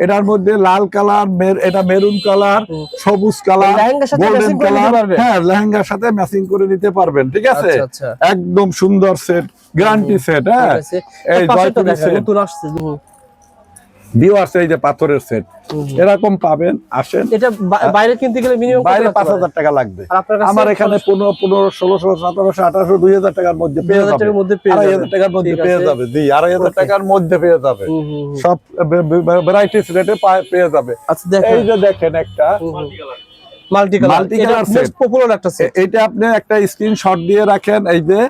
এটার মধ্যে লাল কালার, এটা মেরুন কালার, সবুজ কালার, গোল্ডেন কালার। হ্যাঁ, লেহেঙ্গার সাথে ম্যাচিং করে নিতে পারবেন। ঠিক আছে, একদম সুন্দর সেট, গ্যারান্টি সেট। হ্যাঁ, এই জয়পুরি সেট ভিউয়ার্স, এই যে পাথরের সেট এরকম পাবেন। আসেন, এটা বাইরে কিনতে গেলে মিনিমাম বাইরে 5000 টাকা লাগবে। আমার এখানে 15, 1600, 1700, 1800, 2000 টাকার মধ্যে পেয়ে যাবে। 2500 টাকার মধ্যে পেয়ে যাবে। জি, 2500 টাকার মধ্যে পেয়ে যাবে। সব ভ্যারাইটিস রেটে পেয়ে যাবে। এই যে দেখেন একটা মাল্টি কালার সেট, পপুলার একটা সেট। এটা আপনি একটা স্ক্রিনশট দিয়ে রাখেন। এই যে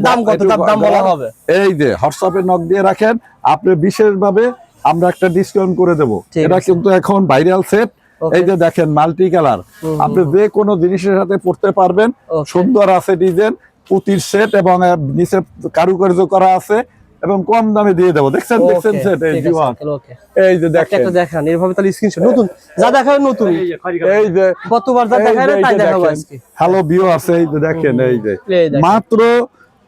দাম কত, তার দাম বলা হবে। এই যে হোয়াটসঅ্যাপে নক দিয়ে রাখেন, আপনি বিশেষভাবে আমরা একটা ডিসকাউন্ট করে দেব। এটা কিন্তু এখন ভাইরাল সেট। এই যে দেখেন মাল্টি কালার, আপনি যে কোনো জিনিসের সাথে পড়তে পারবেন। সুন্দর আছে ডিজাইন, পুতির সেট এবং নিচে কারুকার্য করা আছে এবং কম দামে দিয়ে দেবো। দেখছেন সেট, এই যে দেখেন এইভাবে তাহলে স্ক্রিনশট নতুন যা দেখায় নতুন। এই যে কতবার যা দেখায় তাই দেখাবো আজকে। হ্যালো ভিউয়ার্স, এই যে দেখেন, এই যে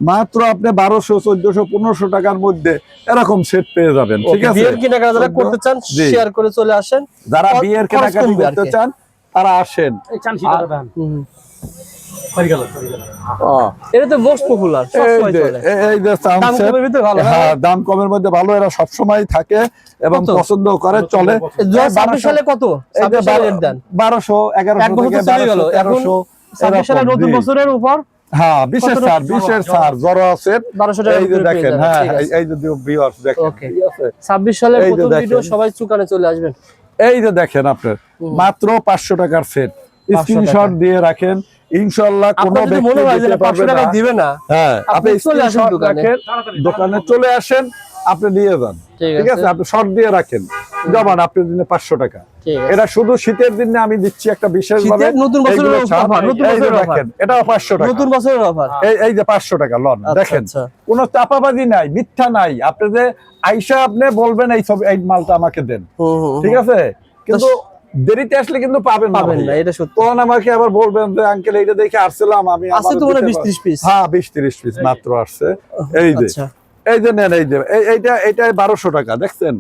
মাত্র আপনি 1200, 1400, 1500 টাকার মধ্যে এরকম সেট পেয়ে যাবেন। ঠিক আছে, বিয়ের কেনাকাটা যারা করতে চান শেয়ার করে চলে আসেন। যারা বিয়ের কেনাকাটা করতে চান তারা আসেন। এটা তো মোস্ট পপুলার, সবসময় চলে। এই যে দাম কমের ভিতরে ভালো। হ্যাঁ, দাম কমের মধ্যে ভালো, এরা সব সময় থাকে এবং পছন্দ করে চলে। 22 সালে কত? 22 সালে দেন 1200, 1100 থেকে 1300। 26 সালে নতুন বছরের উপর। হ্যাঁ, বিশেষ ছাড় জড়ো আছে 1200 টাকা। এই যে দেখেন, হ্যাঁ, এই যে ভিউয়ার্স দেখেন। ঠিক আছে, 26 সালের প্রথম ভিডিও সবাই চুকানে চলে আসবেন। এই যে দেখেন আপনার মাত্র 500 টাকার সেট, স্ক্রিনশট দিয়ে রাখেন। ইনশাআল্লাহ কোনো ব্যক্তি মনে হয় যে 500 টাকা দিবে না। হ্যাঁ, আপনি স্ক্রিনশট রাখেন, দোকানে চলে আসেন, আপনি নিয়ে যান। ঠিক আছে, আপনি শর্ট দিয়ে রাখেন, জবান আপনি দিনে 500 টাকা। এটা শুধু শীতের দিনে আমি দিচ্ছি একটা বিশেষ ভাবে। নতুন বছরের অফার, নতুন বছরের অফার, এটা 500 টাকা, নতুন বছরের অফার। এই যে 500 টাকা লন। দেখেন, কোনো চাপাবাজি নাই, মিথ্যা নাই। আপনি যে আইসা আপনি বলবেন এই সব এই মালটা আমাকে দেন। ঠিক আছে, কিন্তু দেরিতে আসলে কিন্তু পাবেন না, এটা সত্যি। তখন আমাকে আবার বলবেন যে আঙ্কেল এইটা দেখে আসছিলাম আমি, আছে তো মনে 20-30 পিস। হ্যাঁ, 20-30 পিস মাত্র আসছে। এই যে এই যে নেন, এই যে এইটা 1200 টাকা। দেখছেন,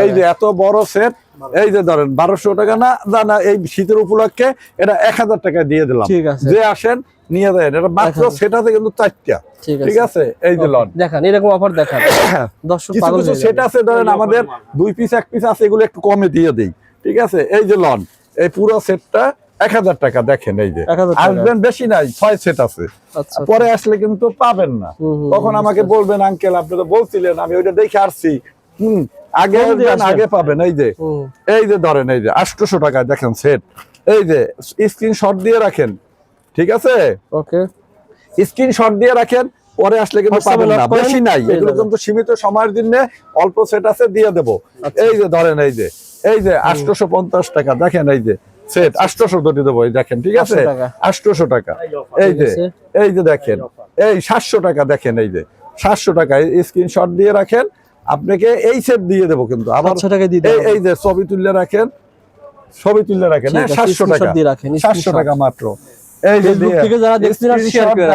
এই যে এত বড় সেট, এই যে ধরেন 1200 টাকা না, এই শীতের উপলক্ষে এটা 1000 টাকা দিয়ে দিলাম। যে আসেন নিয়ে দেন, এটা মাত্র সেট আছে কিন্তু 4টা। ঠিক আছে, এই যে লন দেখেন, এরকম অফার দেখেন। দর্শক পাগল কিছু সেট আছে, ধরেন আমাদের 2 পিস 1 পিস আছে, এগুলো একটু কমে দিয়ে দেই। ঠিক আছে, এই যে লন, এই পুরো সেটটা 1000 টাকা। দেখেন, এই যে আসবেন, বেশি নাই, 6 সেট আছে। পরে আসলে কিন্তু পাবেন না, তখন আমাকে বলবেন আঙ্কেল আপনি তো বলছিলেন, আমি ওইটা দেখে আসছি। আগে পাবেন। এই যে ধরেন, এই যে 800 টাকা দেখেন সেট। এই যে স্ক্রিনশট দিয়ে রাখেন। ঠিক আছে, ওকে, স্ক্রিনশট দিয়ে রাখেন, পরে আসলে কিন্তু পাবেন না, বেশি নাই। এগুলো কিন্তু সীমিত সময়ের জন্য অল্প সেট আছে, দিয়ে দেবো। এই যে ধরেন, এই যে 850 টাকা দেখেন, এই যে সেট 800 ধরে দেবো। এই দেখেন, ঠিক আছে, 800 টাকা। এই যে দেখেন, এই 700 টাকা দেখেন, এই যে 700 টাকা। স্ক্রিনশট দিয়ে রাখেন, আপনাকে এই সেট দিয়ে দেবো। কিন্তু আবার এই যে ছবি তুললে রাখেন, 700 টাকা, 700 টাকা মাত্র। এই যে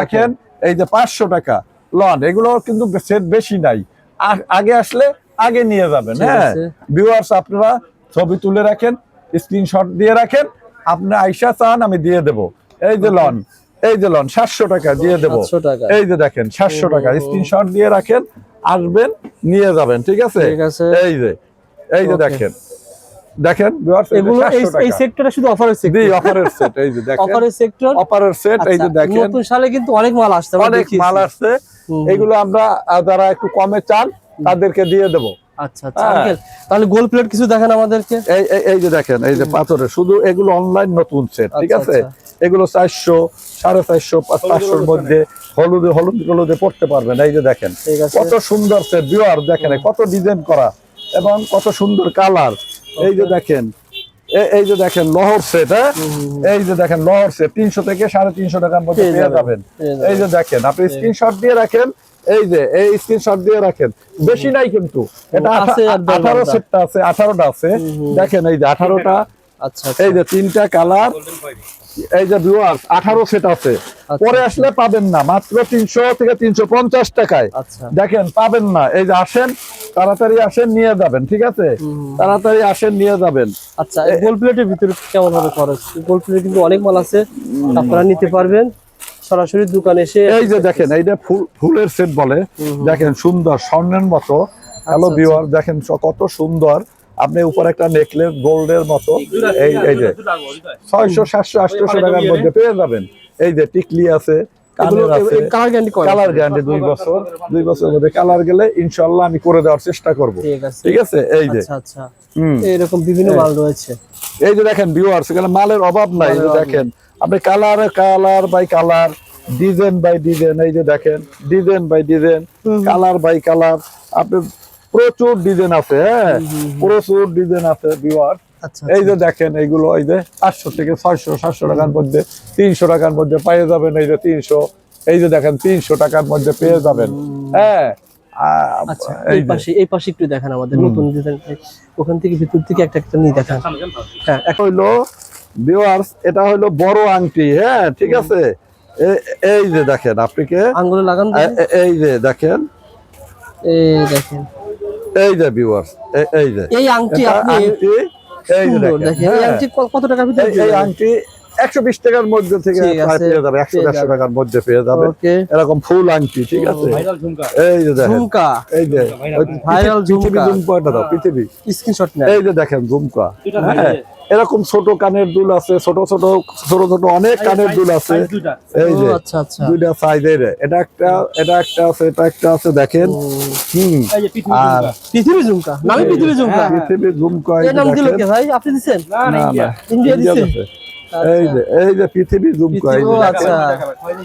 দেখেন, এই যে 500 টাকা লন। এগুলো কিন্তু সেট বেশি নাই, আগে আসলে আগে নিয়ে যাবেন। হ্যাঁ ভিউয়ার্স, আপনারা ছবি তুলে রাখেন, স্ক্রিনশট দিয়ে রাখেন, আপনি আইসা চান আমি দিয়ে দেব। এই যে লন, 700 টাকা দিয়ে দেব। এই যে দেখেন 700 টাকা, স্ক্রিনশট দিয়ে রাখেন, আসবেন নিয়ে যাবেন। ঠিক আছে, এই যে দেখেন ভিউয়ার্স, এগুলো এই সেক্টরে শুধু অফারের সেট। জি, অফারের সেট। এই যে দেখেন, অফারের সেক্টর, অফারের সেট। এই যে দেখেন, নতুন সালে কিন্তু অনেক মাল আসছে, এগুলো আমরা যারা একটু কমে চান তাদেরকে দিয়ে দেব। আচ্ছা আচ্ছা আঙ্কেল, তাহলে গোল্ড প্লেট কিছু দেখেন আমাদেরকে। এই যে দেখেন, এই যে পাথরের, শুধু এগুলো অনলাইন নতুন সেট। ঠিক আছে, এগুলো 400, 450, 500 মধ্যে হলুদে পড়তে পারবেন। এই যে দেখেন কত সুন্দর সেট ভিউয়ার, দেখেন কত ডিজাইন করা এবং কত সুন্দর কালার। এই যে দেখেন, এই যে দেখেন লহর সেট। হ্যাঁ, এই যে দেখেন লহর সেট 300 থেকে 350 টাকার মধ্যে পেয়ে যাবেন। এই যে দেখেন, আপনি স্ক্রিনশট দিয়ে রাখেন, এই যে এই স্ক্রিনশট দিয়ে রাখেন, বেশি নাই কিন্তু। এটা 18 সেটটা আছে, 18টা আছে। দেখেন, এই যে 18টা। আচ্ছা, এই যে 3টা কালার, এই যে ভিউয়ার্স 18 সেট আছে, পরে আসলে পাবেন না, মাত্র 300 থেকে 350 টাকায়। আচ্ছা দেখেন পাবেন না, এই যে আসেন, তাড়াতাড়ি আসেন নিয়ে যাবেন, ঠিক আছে, তাড়াতাড়ি আসেন নিয়ে যাবেন। আচ্ছা, এই গোল প্লেটের ভিতরে কেমন হবে খরচ? গোল প্লেটে কিন্তু অনেক মাল আছে, আপনারা নিতে পারবেন সরাসরি দোকানে এসে। এই যে দেখেন, এইটা ফুলের সেট বলে, দেখেন সুন্দর স্বর্ণের মতো। হ্যালো ভিউয়ার, দেখেন কত সুন্দর। আপনি উপরে একটা নেকলেস গোল্ডের মতো, এই যে 600 700 800 টাকার মধ্যে পেয়ে যাবেন। এই যে টিকলি আছে, কানের আছে, কালার গ্যারান্টি কালার গ্যারান্টি 2 বছর, 2 বছরের মধ্যে কালার গেলে ইনশাআল্লাহ আমি করে দেওয়ার চেষ্টা করব। ঠিক আছে, এই যে আচ্ছা আচ্ছা, এরকম বিভিন্ন মাল রয়েছে। এই যে দেখেন ভিউয়ার্স, এখানে মালের অভাব নাই। এই যে দেখেন আপনি colour by colour, design by design, এই যে দেখেন design by design, colour by colour, আপনি প্রচুর ডিজাইন আছে। হ্যাঁ, প্রচুর ডিজাইন আছে ভিউয়ার্স। আচ্ছা, এই যে দেখেন এইগুলো, এই যে 500 থেকে 600 700 টাকার মধ্যে, 300 টাকার মধ্যে পেয়ে যাবেন। এই যে 300, এই যে দেখেন 300 টাকার মধ্যে পেয়ে যাবেন। হ্যাঁ, আচ্ছা, এই পাশে একটু দেখেন আমাদের নতুন ডিজাইন, ওখান থেকে ভিতর থেকে একটা নিয়ে দেখেন। হ্যাঁ, একটা হইলো ভিউয়ার্স, এটা হইলো বড় আংটি। হ্যাঁ, ঠিক আছে, এই যে দেখেন, আপনাকে আঙ্গুলে লাগান, এই যে দেখেন, এই দেখেন, এই যে ভিউয়ার্স, এই যে এই আংটি আপনি এই যে দেখেন, এই আংটি কত টাকার ভিতরে? এই আংটি 120 টাকার মধ্যে থেকে পেয়ে যাবে, 100-150 টাকার মধ্যে পেয়ে যাবে। এরকম ফুল আংটি, ঠিক আছে। এই যে দেখেন ঝুমকা, এই যে ভাইরাল ঝুমকা, ঝুমকাটা দাও পৃথিবী, স্ক্রিনশট নেন। এই যে দেখেন ঝুমকা। হ্যাঁ, এরকম ছোট কানের দুল আছে, ছোট ছোট অনেক কানের দুল আছে। এই যে আচ্ছা আচ্ছা, দুইটা সাইজের, এটা একটা আছে, এটা একটা আছে, দেখেন। আর পৃথিবী ঝুমকা, নামই পৃথিবী ঝুমকা। পৃথিবী ঝুমকা, এই নাম দিল কে ভাই? আপনি দিবেন? না, ইন্ডিয়া দিছে। এই যে পৃথিবী ঝুমকা, এই যে আচ্ছা,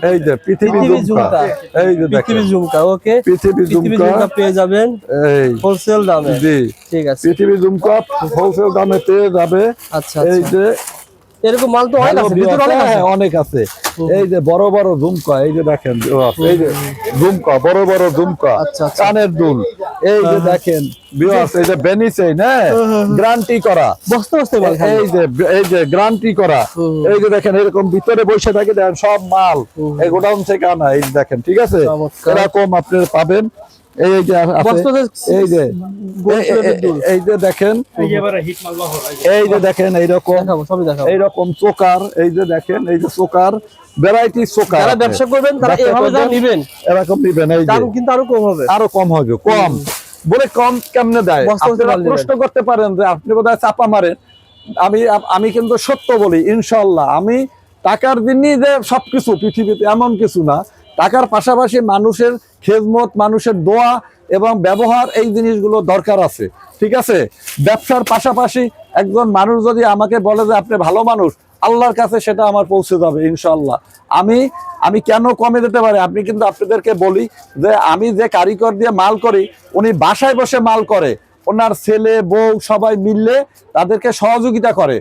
এই যে পৃথিবী ঝুমকা, এই যে পৃথিবী ঝুমকা। ওকে, পৃথিবী ঝুমকা পেয়ে যাবেন এই হোলসেল দামে। জি, ঠিক আছে, পৃথিবী ঝুমকা হোলসেল দামে পেয়ে যাবে। আচ্ছা, এই যে এরকম মাল তো অনেক আছে, ভিতরে অনেক আছে। অনেক আছে। এই যে বড় বড় ঝুমকা, এই যে দেখেন, এই যে ঝুমকা, বড় বড় ঝুমকা, কানের দুল, এই যে দেখেন ভিউয়ার্স, এই যে বেনিসেই না, গ্যারান্টি করা, বস্তা বস্তা মাল, এই যে গ্যারান্টি করা। এই যে দেখেন, এরকম ভিতরে বসে থাকে, দেখেন সব মাল এই গোডাউন থেকে আনা। এই দেখেন, ঠিক আছে, এরকম আপনি পাবেন। এই যে এই যে এই যে দেখেন, এই যে দেখেন এইরকম চোকার, এই যে দেখেন, এই যে চোকার, ভ্যারাইটি চোকার। যারা ব্যবসা করবেন তারা এভাবে দাম নেবেন, এরকম নেবেন। এই যে দাম কিন্তু আরো কম হবে, কম বলে কম কেমনে দেয়? আপনারা প্রশ্ন করতে পারেন যে আপনি বোধহয় চাপা মারেন। আমি কিন্তু সত্য বলি, ইনশাআল্লাহ। আমি টাকার জন্যই যে সবকিছু পৃথিবীতে, এমন কিছু না। টাকার পাশাপাশি মানুষের খেদমত, মানুষের দোয়া এবং ব্যবহার, এই জিনিসগুলো দরকার আছে, ঠিক আছে। ব্যবসার পাশাপাশি একজন মানুষ যদি আমাকে বলে যে আপনি ভালো মানুষ, আল্লাহর কাছে সেটা আমার পৌঁছে যাবে ইনশাআল্লাহ। আমি কেন কমে যেতে পারি? আপনি কিন্তু আপনাদেরকে বলি যে আমি যে কারিগর দিয়ে মাল করি, উনি বাসায় বসে মাল করে, ওনার ছেলে বউ সবাই মিললে তাদেরকে সহযোগিতা করে,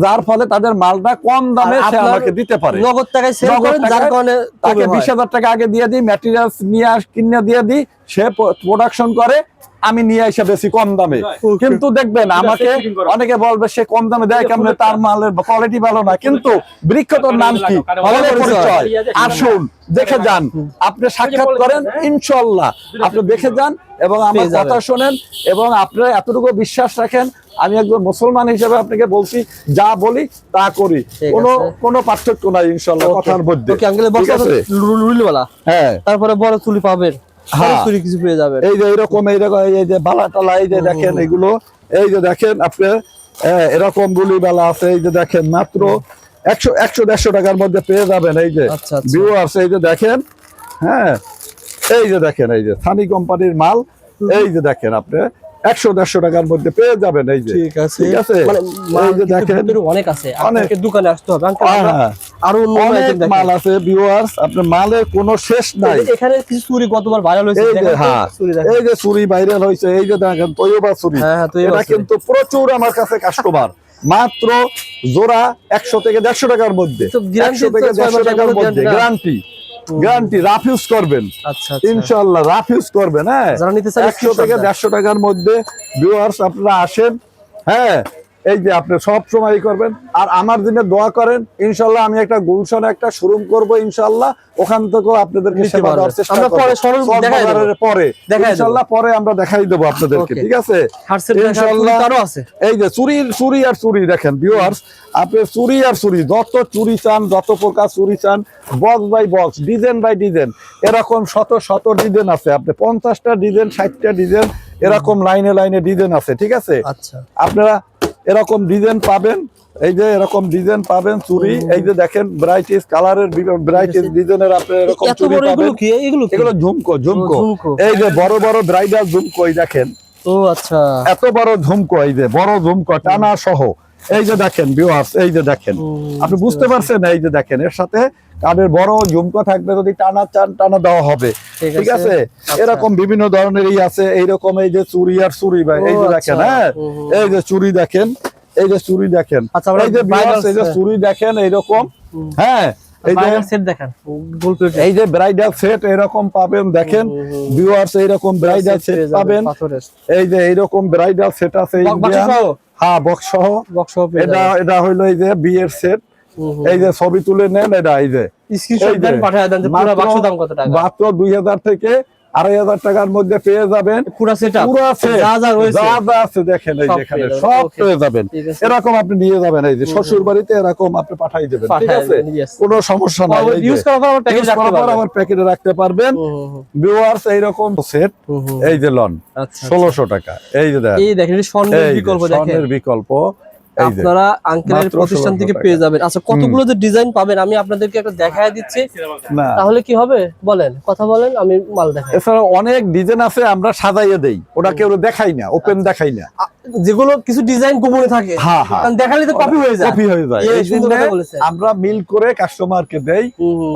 যার ফলে তাদের মালটা কম দামে সে আমাকে দিতে পারে। নগদ টাকায় সেল করেন, যার কারণে তাকে 20,000 টাকা আগে দিয়ে দিই, ম্যাটেরিয়ালস নিয়ে কিনে দিয়ে দিই, সে প্রোডাকশন করে, আমি নিয়ে এসে বেশি কম দামে। কিন্তু দেখবেন আমাকে অনেকে বলবে সে কম দামে দেয় কেমন, তার মালের কোয়ালিটি ভালো না। কিন্তু বৃক্ষতর নাম কি? পরিচয়। আসুন দেখে যান, আপনি সাক্ষাৎ করেন, ইনশাআল্লাহ আপনি দেখে যান এবং আমার কথা শোনেন এবং আপনারা এতটুকু বিশ্বাস রাখেন। আমি একজন মুসলমান হিসেবে আপনাকে বলছি, যা বলি তা করি, কোনো পার্থক্য নাই ইনশাআল্লাহ কথার মধ্যে। হ্যাঁ, তারপরে বড় চুলি পাবেন, কিছু পেয়ে যাবেন। এই যে এইরকম এই যে বালা টালা, এই যে দেখেন এগুলো, এই যে দেখেন আপনি এরকম বুলি বালা আছে, এই যে দেখেন মাত্র 100-150 টাকার মধ্যে পেয়ে যাবেন। এই যে ভিউয়ার্স, এই যে দেখেন, হ্যাঁ, এই যে দেখেন, এই যে সানি কোম্পানির মাল, এই যে দেখেন আপনি 100-150 টাকার মধ্যে পেয়ে যাবেন। এই যে ঠিক আছে, এই যে দেখেন অনেক আছে, আপনাকে দোকানে আসতে হবে, আরো অনেক মাল আছে ভিউয়ার্স, আপনার মালের কোনো শেষ নাই। এখানে কিছু চুরি গতবার ভাইরাল হয়েছে, এই যে চুরি ভাইরাল হয়েছে, এই যে দেখেন তৈয়বা চুরি, এটা কিন্তু প্রচুর আমার কাছে কাস্টমার। মাত্র জোড়া 100 থেকে 150 টাকার মধ্যে, 100 থেকে 150 টাকার মধ্যে গ্যারান্টি, রাফ ইউজ করবেন ইনশাআল্লাহ, রাফ ইউজ করবেন। হ্যাঁ, 100 থেকে 150 টাকার মধ্যে ভিউয়ার্স আপনারা আসেন। হ্যাঁ, এই যে আপনি সব সময় করবেন আর আমার জন্য দোয়া করেন, ইনশাল্লাহ আমি একটা গুলশানে একটা শোরুম করব ইনশাল্লাহ, ওখান থেকেও আপনাদেরকে নিতে সেবা পারবেন। দেওয়ার চেষ্টা আমরা করব। পরে showroom দেখাই দেব। পরে দেখাই দেব। ইনশাল্লাহ পরে আমরা দেখাই দেব আপনাদেরকে, Okay. ঠিক আছে? হার্সেল ইনশাল্লাহ আরো আছে। এই যে চুরি আর চুরি দেখেন ভিউয়ার্স, আপনি চুরি আর চুরি যত চুরি চান, যত প্রকার চুরি চান, box by box, design by design, এরকম শত শত ডিজাইন আছে। আপনি 50টা ডিজাইন, 60টা ডিজাইন, এরকম লাইনে লাইনে ডিজাইন আছে, ঠিক আছে? আচ্ছা, আপনারা এরকম ডিজাইন পাবেন, এই যে এরকম ডিজাইন পাবেন চুরি, এই যে দেখেন ব্রাইটিস কালারের, ব্রাইটিস ডিজাইনের আপনি এরকম এত চুরি বড় পাবেন। এগুলো কি? এগুলো কি? এগুলো ঝুমকো, ঝুমকো, ঝুমকো। এই যে বড় বড় ব্রাইডাল ঝুমকো, এই দেখেন ও আচ্ছা, এত বড় ঝুমকো, এই যে বড় ঝুমকো টানা সহ, এই যে দেখেন ভিউয়ার্স, এই যে দেখেন, আপনি বুঝতে পারছেন? এই যে দেখেন এর সাথে কানের বড় ঝুমকো থাকবে, যদি টানা চান টানা দেওয়া হবে, ঠিক আছে? এরকম বিভিন্ন ধরনেরই আছে। এইরকম এই যে চুরি আর চুরি ভাই, এই যে দেখেন, হ্যাঁ এই যে চুরি দেখেন, এই যে চুরি দেখেন, আচ্ছা, আমরা এই যে viewers, এই যে bridal চুরি দেখেন এইরকম, হ্যাঁ এই যে সেট দেখেন, গোল প্লেট এই যে ব্রাইডাল সেট এরকম পাবেন, দেখেন ভিউয়ার্স এইরকম ব্রাইডাল সেট পাবেন, পাথরের এই যে এইরকম ব্রাইডাল সেট আছে ইন্ডিয়ান, হ্যাঁ বক্স সহ, বক্স এটা হইলো এই যে বিয়ের সেট, এই যে ছবি তুলে নেন, এটা এই যে স্ক্রিনশট দেন, পাঠিয়ে দেন যে পুরো বাক্স দাম কত টাকা। মাত্র 2000 থেকে 2500 টাকার মধ্যে পেয়ে যাবেন পুরো সেটআপ, পুরো সেট, যা যা রয়েছে যা যা আছে দেখেন, এই সব যেখানে পেয়ে যাবেন। সব Okay. পেয়ে যাবেন। ঠিক আছে। এরকম আপনি নিয়ে যাবেন, এই যে শ্বশুর বাড়িতে এরকম আপনি পাঠাই দেবেন, ঠিক পাঠায় আছে? দেবেন, yes। কোনো সমস্যা নাই, এই যে ইউজ করার পর আবার প্যাকেজ use রাখতে করার পর পারবেন। আবার প্যাকেটে রাখতে পারবেন। ভিউয়ার্স এইরকম সেট, এই যে লন আচ্ছা, 1600 টাকা, এই যে দেখেন, এই দেখেন এটা স্বর্ণের এই যে বিকল্প দেখেন, স্বর্ণের বিকল্প, এই যে আপনারা আঙ্কেলের মাত্র প্রতিষ্ঠান 1600 থেকে টাকা। পেয়ে যাবেন। আচ্ছা, কতগুলো যে ডিজাইন পাবেন আমি আপনাদেরকে একটা দেখায় দিচ্ছি, না তাহলে কি হবে বলেন, কথা বলেন, আমি মাল দেখাই। এছাড়া অনেক ডিজাইন আছে, আমরা সাজাইয়ে দেই, ওটা কেউ দেখাই না, ওপেন দেখাই না, যেগুলো কিছু ডিজাইন গোপনে থাকে, হ্যাঁ, হ্যাঁ। কারণ দেখালে তো কপি হয়ে যায়, কপি হয়ে যায়, এই এই সুন্দর জন্য কথা বলেছেন। আমরা মিল করে কাস্টমারকে দেই।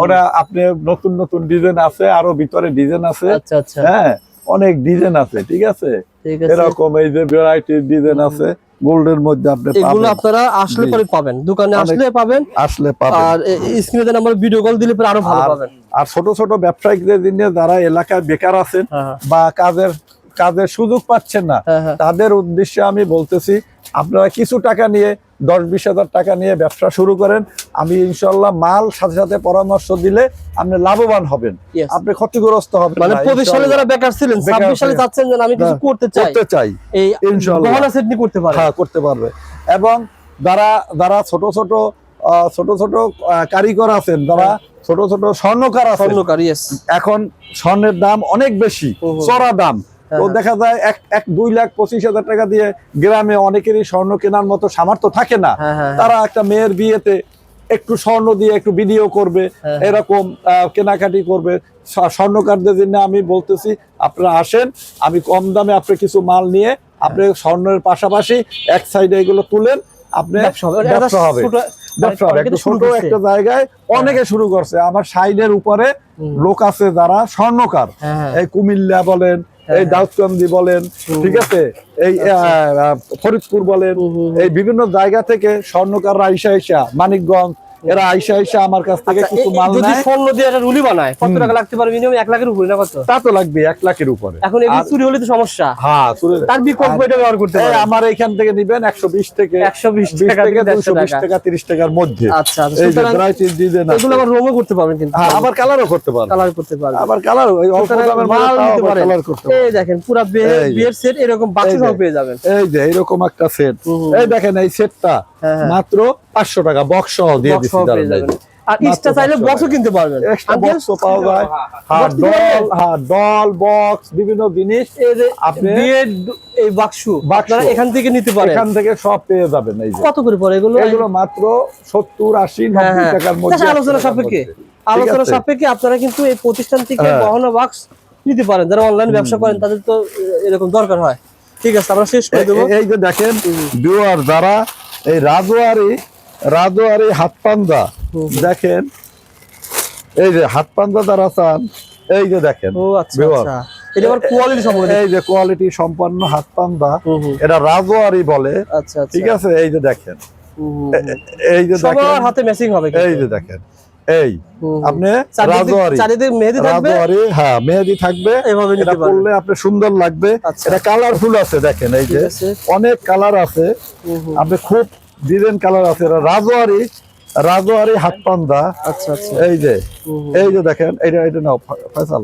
ওরা আপনি নতুন নতুন ডিজাইন আছে, আরো ভিতরে ডিজাইন আছে, আচ্ছা আচ্ছা, হ্যাঁ অনেক ডিজাইন আছে, ঠিক আছে? ঠিক আছে। এরকম এই যে ভ্যারাইটির ডিজাইন আছে, গোল্ডের মধ্যে আপনি এগুলো পাবেন, আপনারা আসলে জি। পরে পাবেন, দোকানে অনেক- আসলে পাবেন, আসলে পাবেন। আর স্ক্রিনে নাম্বার ভিডিও কল দিলে পরে আরো ভালো আর- পাবেন। আর ছোট ছোট ব্যবসায়িকদের জন্য যারা এলাকায় বেকার আছেন হ্যাঁ, বা কাজের সুযোগ পাচ্ছেন না, হ্যাঁ, হ্যাঁ। তাদের উদ্দেশ্যে আমি বলতেছি, আপনারা কিছু টাকা নিয়ে 10-20 হাজার টাকা নিয়ে ব্যবসা শুরু করেন। আমি ইনশাল্লাহ মাল সাথে সাথে পরামর্শ দিলে আপনি লাভবান হবেন, Yes. আপনি ক্ষতিগ্রস্ত হবেন মানে না, 25 সালে ইনশাল্লাহ। যারা বেকার ছিলেন, বেকার 26 সালে ছিলেন। চাচ্ছেন যে আমি কিছু না, করতে চাই, করতে চাই, এই ইনশাল্লাহ। গহনা সেট নিয়ে করতে পারে। হ্যাঁ করতে পারবে। এবং যারা ছোট ছোট কারিগর আছেন, যারা ছোট ছোট স্বর্ণকার আছেন, স্বর্ণকার, ইয়েস। এখন স্বর্ণের দাম অনেক বেশি, চড়া দাম, তো হ্যাঁ। দেখা যায় 2,25,000 টাকা দিয়ে গ্রামে অনেকেরই স্বর্ণ কেনার মতো সামর্থ্য থাকে না। হ্যাঁ, হ্যাঁ, তারা একটা মেয়ের বিয়েতে একটু স্বর্ণ দিয়ে একটু ভিডিও করবে, হ্যাঁ। এরকম কেনাকাটি করবে। স্বর্ণকারদের জন্য আমি বলতেছি, আপনারা আসেন, আমি কম দামে আপনি কিছু মাল নিয়ে আপনি স্বর্ণের পাশাপাশি এক সাইডে এগুলো তুলেন, আপনি ব্যবসা হবে। ব্যবসা হবে, ব্যবসা হবে। একটু ছোট একটা জায়গায় অনেকে শুরু করছে। আমার সাইডের উপরে লোক আছে যারা স্বর্ণকার, হ্যাঁ। এই কুমিল্লা বলেন, এই দাউদকান্দি বলেন, ঠিক আছে, এই ফরিদপুর বলেন, এই বিভিন্ন জায়গা থেকে স্বর্ণকাররা আইসা মানিকগঞ্জ, এরা আইসা আমার কাছ থেকে আচ্ছা, কিছু মাল যদি নেয়। স্বর্ণ দিয়ে একটা রুলি বানায়, কত টাকা লাগতে পারে? মিনিমাম 1 লাখের উপরে না কত? তা তো লাগবে 1 লাখের উপরে। এখন এগুলো চুরি হলে তো সমস্যা, হ্যাঁ তার বিকল্প এটা ব্যবহার করতে এই পারে। আমার এখান থেকে নিবেন 120 থেকে 120 20 টাকা থেকে থেকে 150 220 টাকা 30 টাকার মধ্যে। আচ্ছা, আচ্ছা, এই যে সুতরাং varieties design আছে। এগুলো আবার রোমও করতে পারবেন, কিন্তু হ্যাঁ, আবার কালারও করতে পারবে, কালার করতে পারবেন। আবার কালার ওই অল্প সুতরাং দামের মাল মাল নিতে পারেন। কালার করতে এই দেখেন পুরো এই যে। বিয়ের সেট এরকম বাক্স এই যে। সহ পেয়ে যাবেন। এই যে এইরকম একটা সেট, হুম। এই দেখেন এই সেটটা হ্যাঁ, হ্যাঁ। মাত্র 500 টাকা বক্স সহ দিয়ে বক্স দিচ্ছি। সহ পেয়ে যাবেন। আর মাত্র এক্সট্রা চাইলে 500 বক্সও কিনতে পারবেন। এক্সট্রা আঙ্কেল, বক্সও পাওয়া যায়, হ্যাঁ box দিতে পারবেন? ডল বক্স বিভিন্ন জিনিস এই যে আপনি বিয়ের এই বাক্স আপনারা এখান থেকে নিতে পারেন। এখান থেকে সব পেয়ে যাবেন। এই যে কত করে পড়ে এগুলো? এগুলো মাত্র 70, 80, হ্যাঁ, 90 হ্যাঁ। টাকার মধ্যে, আচ্ছা, আলোচনা 80 টাকার সাপেক্ষে মধ্যে। আলোচনা আছে? সাপেক্ষে আপনারা কিন্তু এই প্রতিষ্ঠান থেকে হ্যাঁ। গহনা বাক্স নিতে পারেন। যারা অনলাইন ব্যবসা করেন তাদের তো এরকম দরকার হয়। ঠিক আছে, আমরা শেষ করে দেবো। এই যে দেখেন ভিউয়ার, যারা এই রাজোয়ারি হাত পাঞ্জা দেখেন, এই যে হাত পাঞ্জা যারা চান, এই যে দেখেন ও আচ্ছা, viewers, আচ্ছা, এটা আবার কোয়ালিটি সম্পর্কে। এই যে কোয়ালিটি সম্পন্ন হাত পাঞ্জা, হুম, হুম। এটা রাজোয়ারি বলে, আচ্ছা, আচ্ছা, ঠিক আছে? এই যে দেখেন, হুম, হুম। এই যে দেখেন, সবার হাতে ম্যাচিং হবে এই কিন্তু। যে দেখেন, এই আপনি চারিদিক মেহেদি থাকবে, রাজওয়ারি, হ্যাঁ মেহেদি থাকবে, এভাবে নিতে এটা পারবেন। করলে আপনি সুন্দর লাগবে। আচ্ছা। এটা কালারফুল আছে, দেখেন এই যে ঠিক আছে। অনেক কালার আছে, আপনি খুব ডিজাইন কালার আছে। এটা রাজওয়ারি হাত পান্দা। আচ্ছা আচ্ছা, এই যে দেখেন, এটা নাও ফয়সাল,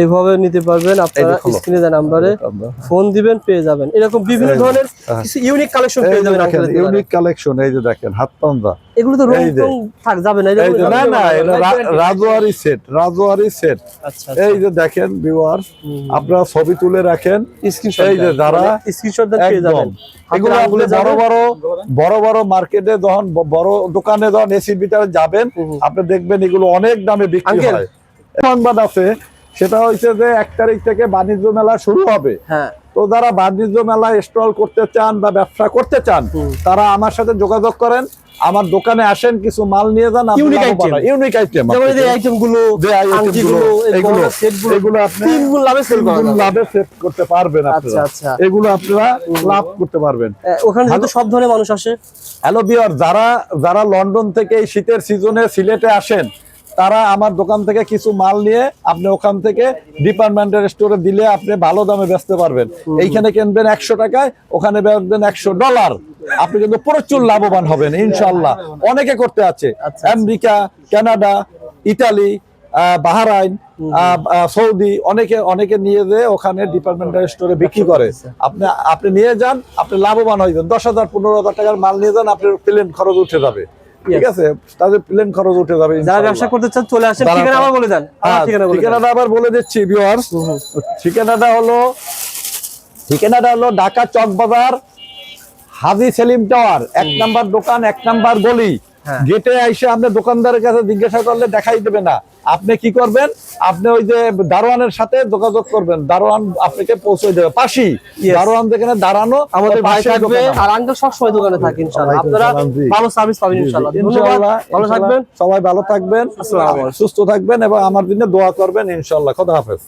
এইভাবে নিতে পারবেন। আপনারা এই যে খোলো। স্ক্রিনে দেওয়া নাম্বারে ফোন দিবেন, পেয়ে যাবেন এরকম বিভিন্ন ধরনের কিছু ইউনিক কালেকশন পেয়ে যাবেন। ইউনিক কালেকশন, এই যে দেখেন হাত পান্দা। এগুলো তো এই যে। রং থাক যাবে না, এই যে না এটা রাজওয়ারি সেট। আচ্ছা এই যে দেখেন ভিউয়ার্স, আপনারা ছবি তুলে রাখেন, স্ক্রিনশট, এই যে যারা স্ক্রিনশট দেন পেয়ে যাবেন। এগুলো আপনি বড় বড় মার্কেটে যখন বড় দোকানে যখন এসির ভিতরে যাবেন, আপনি দেখবেন এগুলো অনেক দামে বিক্রি আঙ্কেল। হয়। সংবাদ আছে, সেটা হচ্ছে যে 1 তারিখ থেকে বাণিজ্য মেলা শুরু হবে। হ্যাঁ, তো যারা বাণিজ্য মেলায় স্টল করতে চান বা ব্যবসা করতে চান, তারা আমার সাথে যোগাযোগ করেন, আমার দোকানে আসেন, কিছু মাল নিয়ে যান। ইউনিক আইটেম, যেমন এই আইটেমগুলো, আংটিগুলো, এগুলো আপনি তিনগুণ লাভে সেল করা যাবে। লাভে সেট করতে পারবেন আপনারা। আচ্ছা। এগুলো আপনারা লাভ করতে পারবেন। ওখানে যেহেতু সব ধরনের মানুষ আসে। হ্যালো ভিউয়ার, যারা লন্ডন থেকে এই শীতের সিজনে সিলেটে আসেন, তারা আমার দোকান থেকে কিছু মাল নিয়ে আপনি ওখান থেকে ডিপার্টমেন্টাল স্টোরে দিলে আপনি ভালো দামে বেচতে পারবেন। এইখানে কিনবেন 100 টাকায়, ওখানে বেচবেন $100, আপনি কিন্তু প্রচুর লাভবান হবেন ইনশাআল্লাহ। অনেকে করতে আছে, America, Canada, Italy, Bahrain, Saudi, অনেকে নিয়ে যেয়ে ওখানে ডিপার্টমেন্টাল স্টোরে বিক্রি করে। আপনি নিয়ে যান, আপনি লাভবান হইবেন। 10,000 15,000 টাকার মাল নিয়ে যান, আপনার প্লেন খরচ উঠে যাবে। ঠিক আছে, তাদের প্লেন খরচ উঠে যাবে। যারা ব্যবসা করতে চান চলে আসেন। ঠিকানা আবার বলে দেন। ঠিকানাটা আবার বলে দিচ্ছি ভিউয়ার্স। ঠিকানাটা হলো ঢাকা চকবাজার, হাজী সেলিম টাওয়ার, 1 নাম্বার দোকান, 1 নাম্বার গলি। গেটে আইসে আপনি দোকানদারের কাছে জিজ্ঞাসা করলে দেখাই দেবে না। আপনি কি করবেন, আপনি ওই যে দারোয়ানের সাথে যোগাযোগ করবেন, দারোয়ান আপনাকে পৌঁছে দেবে পাশেই। দারোয়ান যেখানে দাঁড়ানো, আমাদের ভাই থাকবে, আর আঙ্কেল সব সময় দোকানে থাকে ইনশাআল্লাহ। আপনারা ভালো সার্ভিস পাবেন ইনশাআল্লাহ। ধন্যবাদ, ভালো থাকবেন, সবাই ভালো থাকবেন, সুস্থ থাকবেন এবং আমার জন্য দোয়া করবেন ইনশাআল্লাহ। খোদা হাফেজ।